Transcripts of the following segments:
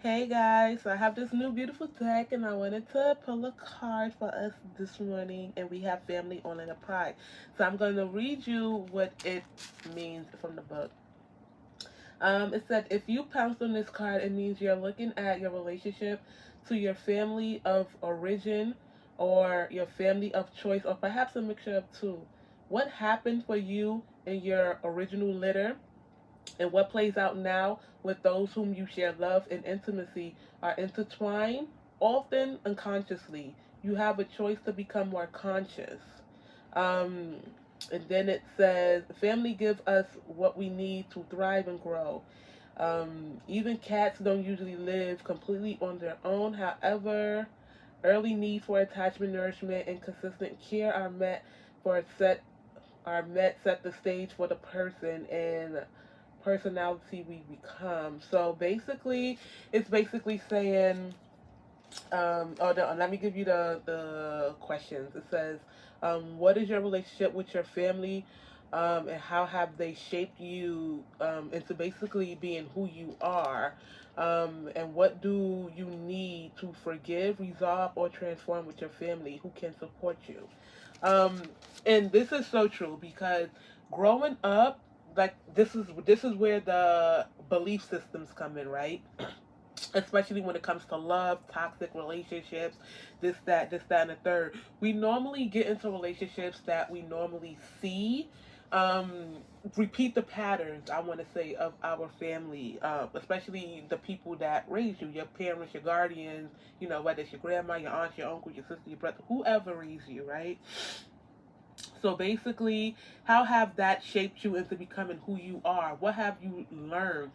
Hey guys, so I have this new beautiful deck and I wanted to pull a card for us this morning, and we have family on in a pride. So I'm going to read you what it means from the book. It said if you pounce on this card, it means you're looking at your relationship to your family of origin or your family of choice, or perhaps a mixture of two. What happened for you in your original litter and what plays out now with those whom you share love and intimacy are intertwined, often unconsciously. You have a choice to become more conscious. Um, and then it says, family gives us what we need to thrive and grow. Even cats don't usually live completely on their own. However, early needs for attachment, nourishment, and consistent care set the stage for the person and personality we become. So basically, it's basically saying, oh no, let me give you the questions. It says, what is your relationship with your family, and how have they shaped you into basically being who you are, and what do you need to forgive, resolve, or transform with your family who can support you? Um, and this is so true because growing up, like this is where the belief systems come in, right? Especially when it comes to love, toxic relationships, this, that, and the third. We normally get into relationships that we normally see. Um, Repeat the patterns, I want to say, of our family, especially the people that raised you, your parents, your guardians, whether it's your grandma, your aunt, your uncle, your sister, your brother, whoever raised you, right? So basically, how have that shaped you into becoming who you are? What have you learned?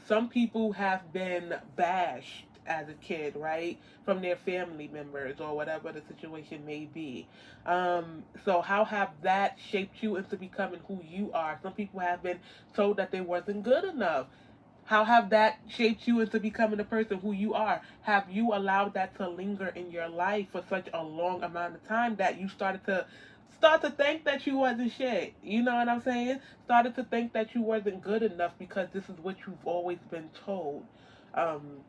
Some people have been bashed as a kid, right, from their family members or whatever the situation may be. So how have that shaped you into becoming who you are? Some people have been told that they wasn't good enough. How have that shaped you into becoming the person who you are? Have you allowed that to linger in your life for such a long amount of time that you started to think that you wasn't shit? You know what I'm saying? Started to think that you wasn't good enough because this is what you've always been told, um,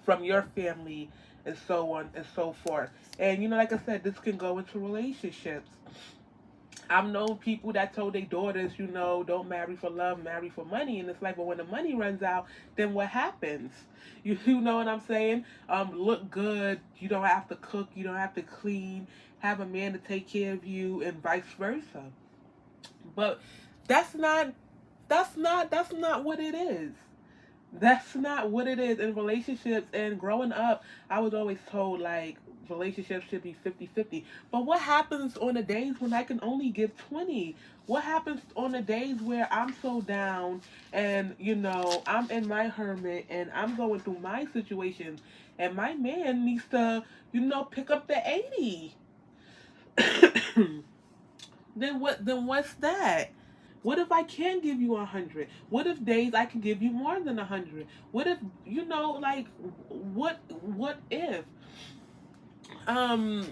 from your family and so on and so forth. And like I said, this can go into relationships. I've known people that told their daughters, don't marry for love, marry for money. And it's like, well, when the money runs out, then what happens? You know what I'm saying? Look good. You don't have to cook. You don't have to clean. Have a man to take care of you, and vice versa. But that's not. That's not what it is. That's not what it is in relationships. And growing up, I was always told, like, relationships should be 50-50. But what happens on the days when I can only give 20? What happens on the days where I'm so down and, I'm in my hermit and I'm going through my situation and my man needs to, pick up the 80? Then what's that? What if I can give you 100? What if days I can give you more than 100? What if, like, what if? Um,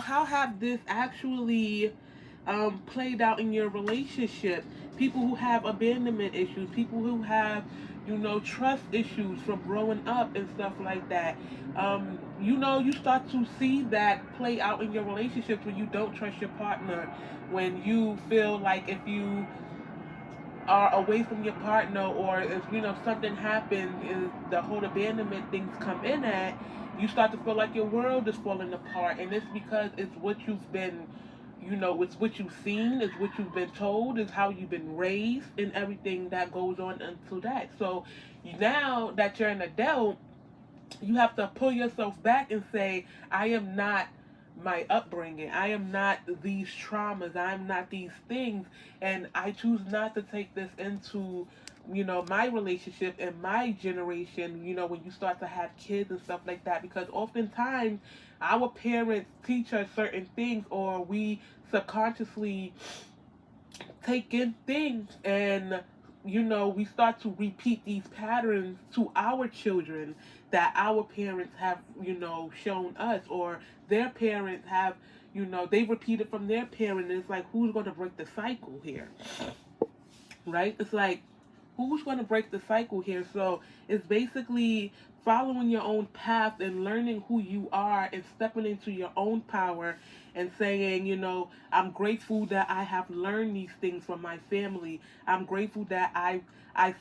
how have this actually played out in your relationship? People who have abandonment issues, people who have, trust issues from growing up and stuff like that. You start to see that play out in your relationships when you don't trust your partner, when you feel like if you are away from your partner, or if something happens is the whole abandonment things come in at, you start to feel like your world is falling apart, and it's because it's what you've been, it's what you've seen, it's what you've been told, it's how you've been raised, and everything that goes on into that. So now that you're an adult, you have to pull yourself back and say, I am not my upbringing. I am not these traumas. I'm not these things. And I choose not to take this into, my relationship and my generation, when you start to have kids and stuff like that. Because oftentimes our parents teach us certain things, or we subconsciously take in things, and we start to repeat these patterns to our children that our parents have shown us, or their parents have, they repeated from their parent, and it's like, who's going to break the cycle here? Right? It's like, who's going to break the cycle here? So it's basically following your own path and learning who you are and stepping into your own power and saying, I'm grateful that I have learned these things from my family. I'm grateful that I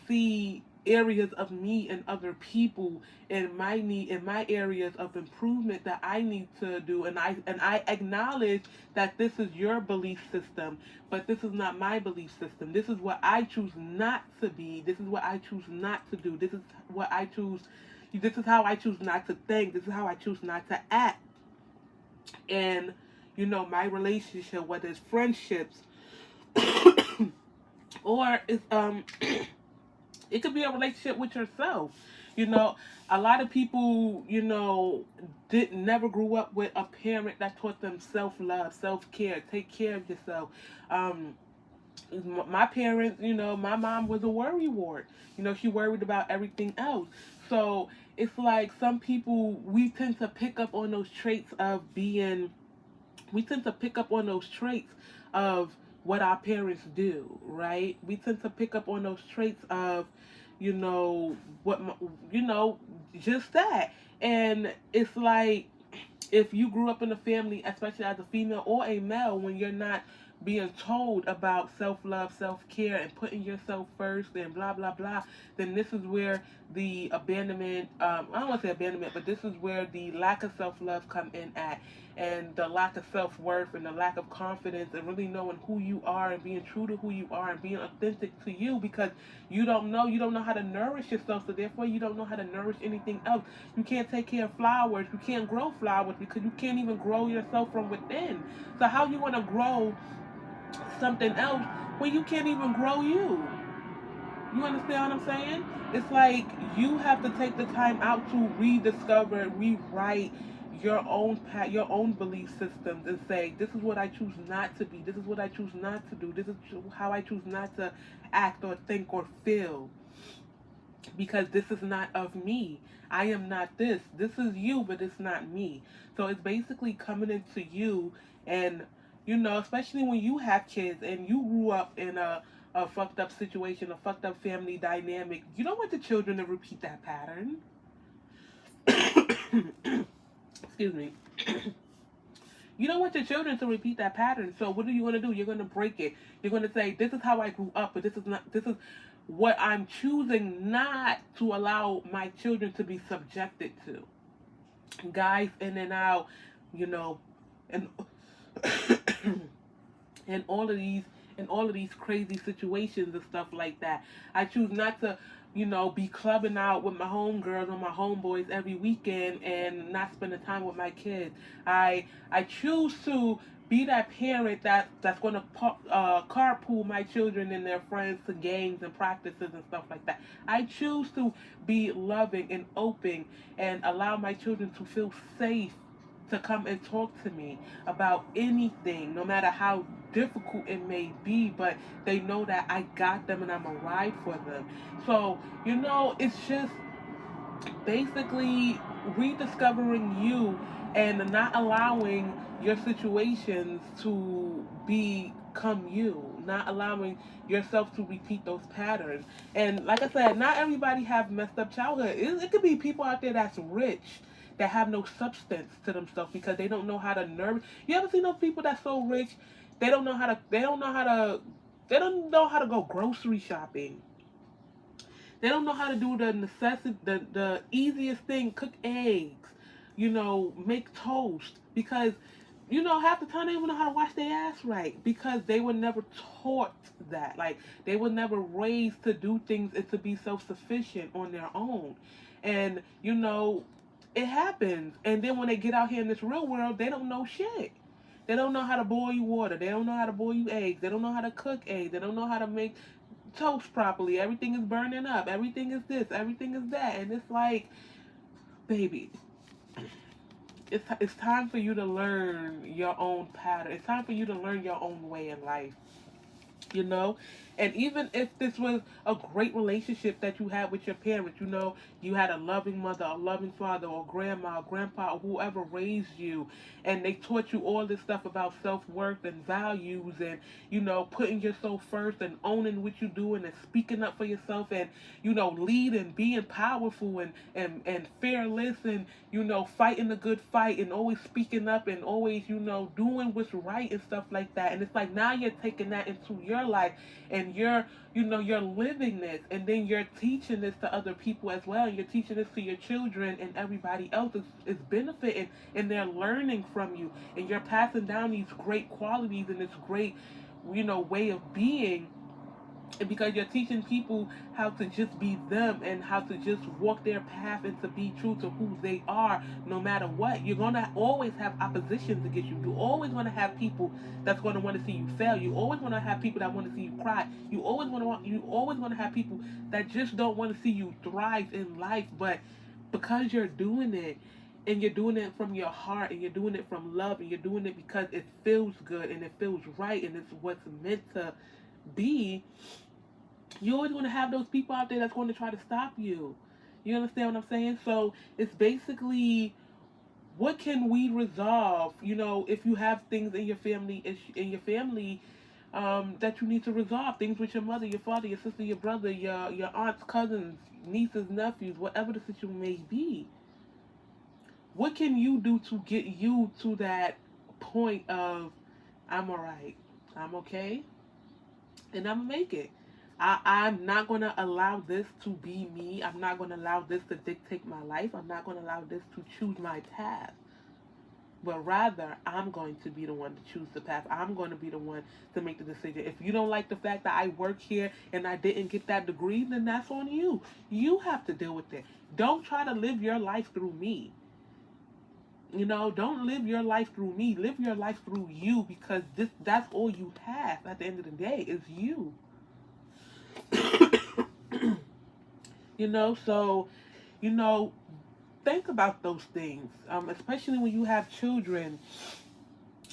see areas of me and other people in my areas of improvement that I need to do, and I acknowledge that this is your belief system, but this is not my belief system. This is what I choose not to be. This is what I choose not to do. This is how I choose not to think. This is how I choose not to act. And my relationship, whether it's friendships or it's it could be a relationship with yourself. A lot of people, didn't never grew up with a parent that taught them self-love, self-care, take care of yourself. Um, my parents, my mom was a worry wart. She worried about everything else. So it's like some people, we tend to pick up on those traits of what our parents do, right? We tend to pick up on those traits of, what, just that. And it's like, if you grew up in a family, especially as a female or a male, when you're not being told about self-love, self-care, and putting yourself first and blah blah blah, then this is where the abandonment, I don't want to say abandonment, but this is where the lack of self-love come in at, and the lack of self-worth and the lack of confidence and really knowing who you are and being true to who you are and being authentic to you, because you don't know how to nourish yourself, so therefore you don't know how to nourish anything else. You can't take care of flowers, you can't grow flowers because you can't even grow yourself from within. So how you want to grow something else when you can't even grow you? You understand what I'm saying? It's like you have to take the time out to rediscover, rewrite your own belief systems, and say, this is what I choose not to be. This is what I choose not to do. This is how I choose not to act or think or feel. Because this is not of me. I am not this. This is you, but it's not me. So it's basically coming into you, and especially when you have kids and you grew up in a fucked up situation, a fucked up family dynamic, you don't want the children to repeat that pattern. Excuse me. You don't want your children to repeat that pattern. So what are you going to do? You're going to break it. You're going to say, this is how I grew up, but this is what I'm choosing not to allow my children to be subjected to. Guys in and out, and and all of these crazy situations and stuff like that. I choose not to, be clubbing out with my homegirls or my homeboys every weekend and not spending time with my kids. I choose to be that parent that's going to carpool my children and their friends to games and practices and stuff like that. I choose to be loving and open and allow my children to feel safe to come and talk to me about anything, no matter how difficult it may be, but they know that I got them and I'm a ride for them. So, it's just basically rediscovering you and not allowing your situations to become you, not allowing yourself to repeat those patterns. And like I said, not everybody have messed up childhood. It could be people out there that's rich that have no substance to themselves because they don't know how to nourish. You ever seen those people that's so rich, they don't know how to go grocery shopping. They don't know how to do the easiest thing, cook eggs, make toast, because half the time they don't know how to wash their ass right, because they were never taught that. Like, they were never raised to do things and to be self-sufficient on their own. And it happens. And then when they get out here in this real world, they don't know shit. They don't know how to boil you water. They don't know how to boil you eggs. They don't know how to cook eggs. They don't know how to make toast properly. Everything is burning up. Everything is this. Everything is that. And it's like, baby, it's time for you to learn your own pattern. It's time for you to learn your own way in life. You know, And even if this was a great relationship that you had with your parents, you know, you had a loving mother, a loving father, or grandma, or grandpa, or whoever raised you, and they taught you all this stuff about self-worth and values, and, you know, putting yourself first and owning what you're doing and speaking up for yourself, and, you know, leading, being powerful, and fearless, and, you know, fighting a good fight, and always speaking up, and always, you know, doing what's right and stuff like that. And it's like now you're taking that into your life, and you're, you know, you're living this, and then you're teaching this to other people as well, and you're teaching this to your children, and everybody else is benefiting, and they're learning from you, and you're passing down these great qualities and this great, you know, way of being. And because you're teaching people how to just be them, and how to just walk their path, and to be true to who they are, no matter what. You're gonna always have oppositions against you. You always want to have people that's gonna want to see you fail. You always want to have people that want to see you cry. You always want to have people that just don't want to see you thrive in life. But because you're doing it, and you're doing it from your heart, and you're doing it from love, and you're doing it because it feels good, and it feels right, and it's what's meant to be, you always going to have those people out there that's going to try to stop you. You understand what I'm saying? So it's basically, what can we resolve? You know, if you have things in your family, that you need to resolve, things with your mother, your father, your sister, your brother, your aunts, cousins, nieces, nephews, whatever the situation may be. What can you do to get you to that point of, I'm alright, I'm okay, and I'm gonna make it. I'm not gonna allow this to be me. I'm not gonna allow this to dictate my life. I'm not gonna allow this to choose my path. But rather, I'm going to be the one to choose the path. I'm going to be the one to make the decision. If you don't like the fact that I work here and I didn't get that degree, then that's on you. You have to deal with it. Don't try to live your life through me. You know, don't live your life through me. Live your life through you, because that's all you have at the end of the day is you. You know, so, you know, think about those things, especially when you have children.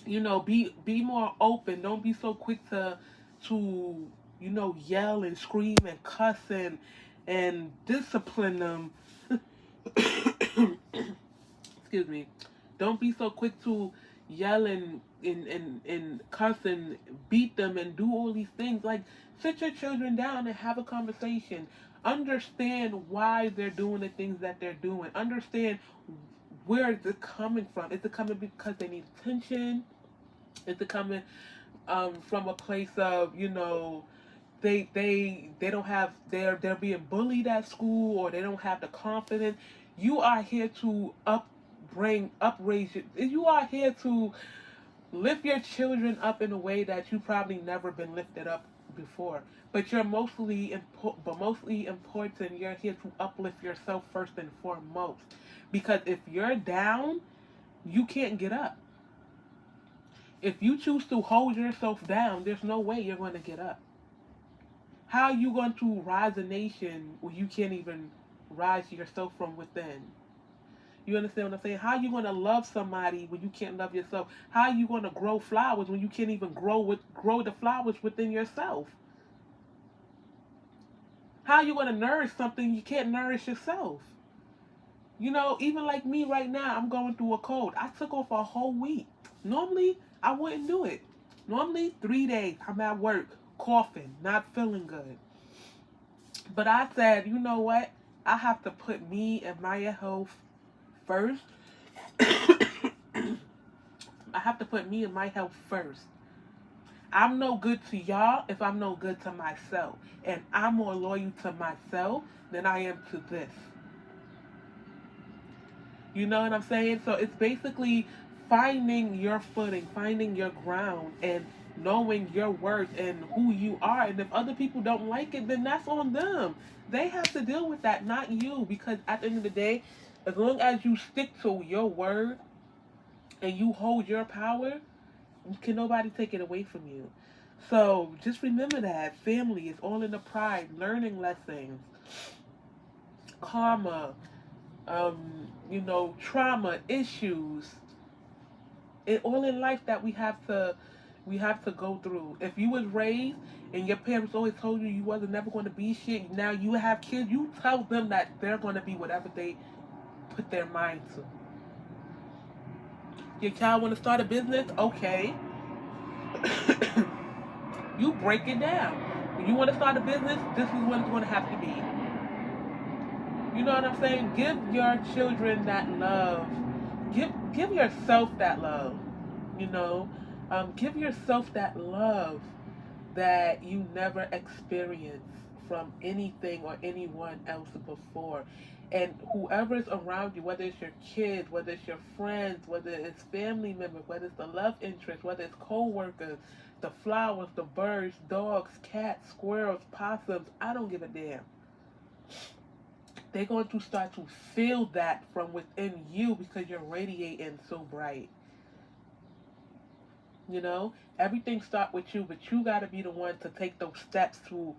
You know, be more open. Don't be so quick to you know, yell and scream and cuss and discipline them. Excuse me. Don't be so quick to yell and cuss and beat them and do all these things. Like, sit your children down and have a conversation. Understand why they're doing the things that they're doing. Understand where is it coming from. Is it coming because they need attention? Is it coming from a place of, you know, they don't have, they're being bullied at school, or they don't have the confidence. You are here to upraise you are here to lift your children up in a way that you probably never been lifted up before. But mostly important, you're here to uplift yourself first and foremost. Because if you're down, you can't get up. If you choose to hold yourself down, there's no way you're going to get up. How are you going to rise a nation when you can't even rise yourself from within? You understand what I'm saying? How are you going to love somebody when you can't love yourself? How are you going to grow flowers when you can't even grow the flowers within yourself? How are you going to nourish something you can't nourish yourself? You know, even like me right now, I'm going through a cold. I took off a whole week. Normally, I wouldn't do it. Normally, 3 days, I'm at work, coughing, not feeling good. But I said, you know what? I have to put me and my health first. I have to put me and my health first. I'm no good to y'all if I'm no good to myself. And I'm more loyal to myself than I am to this. You know what I'm saying? So it's basically finding your footing, finding your ground, and knowing your worth and who you are. And if other people don't like it, then that's on them. They have to deal with that, not you. Because at the end of the day, as long as you stick to your word and you hold your power, can nobody take it away from you. So just remember that family is all in the pride, learning lessons, karma, you know, trauma, issues, and all in life that we have to go through. If you was raised and your parents always told you you wasn't never going to be shit. Now you have kids, you tell them that they're going to be whatever they put their mind to. Your child want to start a business? Okay. You break it down. When you want to start a business, this is what it's going to have to be. You know what I'm saying? Give your children that love. Give yourself that love. You know, give yourself that love that you never experienced from anything or anyone else before. And whoever's around you, whether it's your kids, whether it's your friends, whether it's family members, whether it's the love interest, whether it's co-workers, the flowers, the birds, dogs, cats, squirrels, possums, I don't give a damn. They're going to start to feel that from within you because you're radiating so bright. You know, everything starts with you, but you got to be the one to take those steps to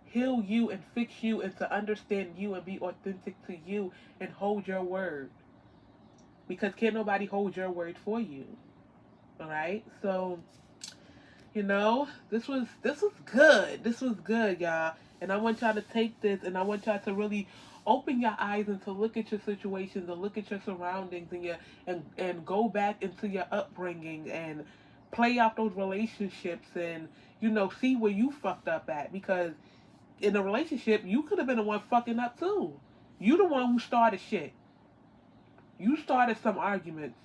heal you and fix you and to understand you and be authentic to you and hold your word. Because can't nobody hold your word for you. All right? So, you know, this was good. This was good, y'all. And I want y'all to take this and I want y'all to really open your eyes and to look at your situations and look at your surroundings and and go back into your upbringing and play out those relationships and see where you fucked up at, because in a relationship you could have been the one fucking up too. You the one who started shit. You started some arguments.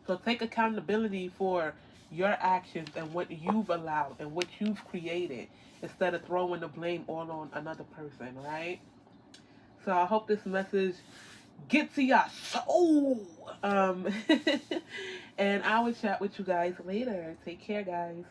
So take accountability for your actions and what you've allowed and what you've created instead of throwing the blame all on another person, right? So I hope this message gets to your soul. And I will chat with you guys later. Take care, guys.